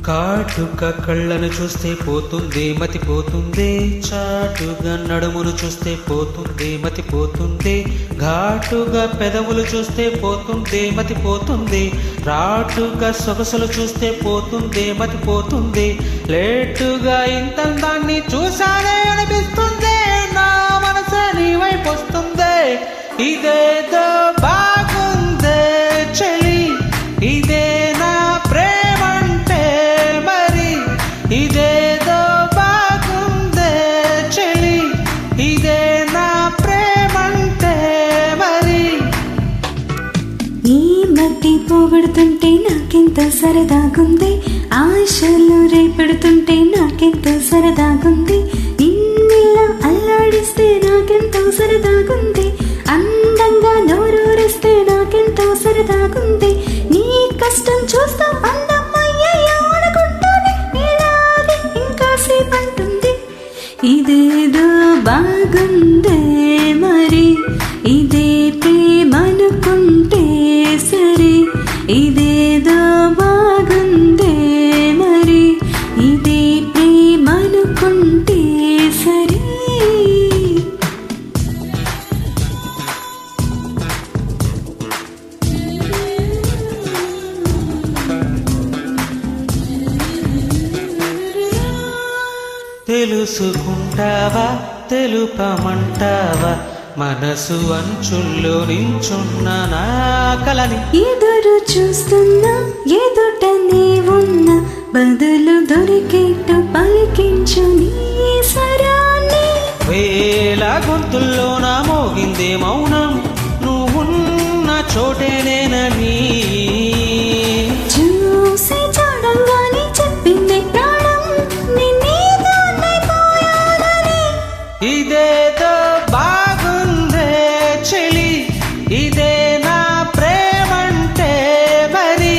కాటుక కళ్ళను చూస్తే పోతుంది మతిపోతుంది, చాటుగా నడుమును చూస్తే పోతుంది మతిపోతుంది, ఘాటుగా పెదవులు చూస్తే పోతుంది మతిపోతుంది, రాటుగా సొగసులు చూస్తే పోతుంది మతిపోతుంది, లేటుగా ఇంతందాన్ని చూసానే అనిపిస్తుంది, నా మనసే నీ వైపు వస్తుంది. ఇదేదో బాగుందే చెలి, ఇదే నా ప్రేమంటే మరి, ఇదేదో బాగుందే చెలి, ఇదే నా ప్రేమంటే మరి. ఈ మట్టి పోగొడుతుంటే నాకెంతో సరదాగుంది, ఆశలు రేపెడుతుంటే నాకెంతో సరదాగుంది, నిన్నిలా అల్లాడిస్తే నాకెంతో సరదాగుంది, అందంగా నోరూరిస్తే నాకెంతో సరదాగుంది, నీ కష్టం చూస్తూ అందమయ్యయ్యో అనుకుంటూనే ఇలాగే ఇంకా సేపంటుంది. ఇదేదో బాగుందే మరి, ఇదే ప్రేమనుకుంటే సరే, ఇదేదో బాగుందే మరి, ఇదే ప్రేమనుకుంటే సరే. తెలుసుకుంటావా తెలుపమంటావా, మనసు అంచుల్లో నించున్న నా కలని, ఎదురు చూస్తున్నా ఎదుటనే ఉన్నా, బదులు దొరికేట్టు పలికించు నీ స్వరాన్ని. వేల గొంతుల్లో నా మోగిందే మౌనం, నువ్వున్న చోటేనేనని, చూసి చూడంగానే చెప్పింది ప్రాణం, నిన్నే దాన్నైపోయానని. ఇదేదో బాగుందే చెలి, ఇదే నా ప్రేమంటే మరి,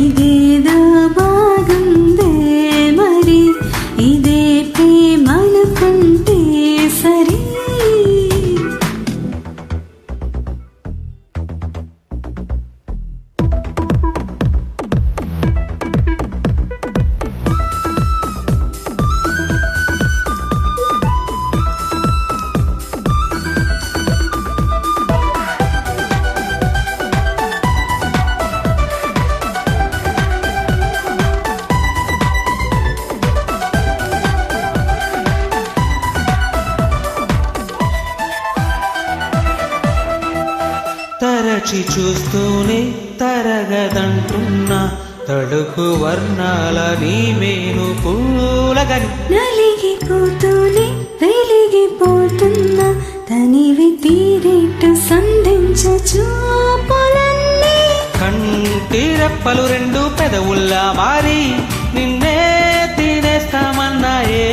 ఇదేదో బాగుందే మరి, ఇదే ప్రేమనుకుంటే సరే. తరచి చూస్తూనే తరగదంటున్నా, తడుకు వర్ణాల నీ మేను పూలగని, నలిగిపోతూనే వెలిగిపోతున్నా, తనివి తీరేట్టు సంధించు చూపులన్నీ. కంటి రెప్పలు రెండు పెదవుల్లా మారి నిన్నే తినేస్తామన్నాయే.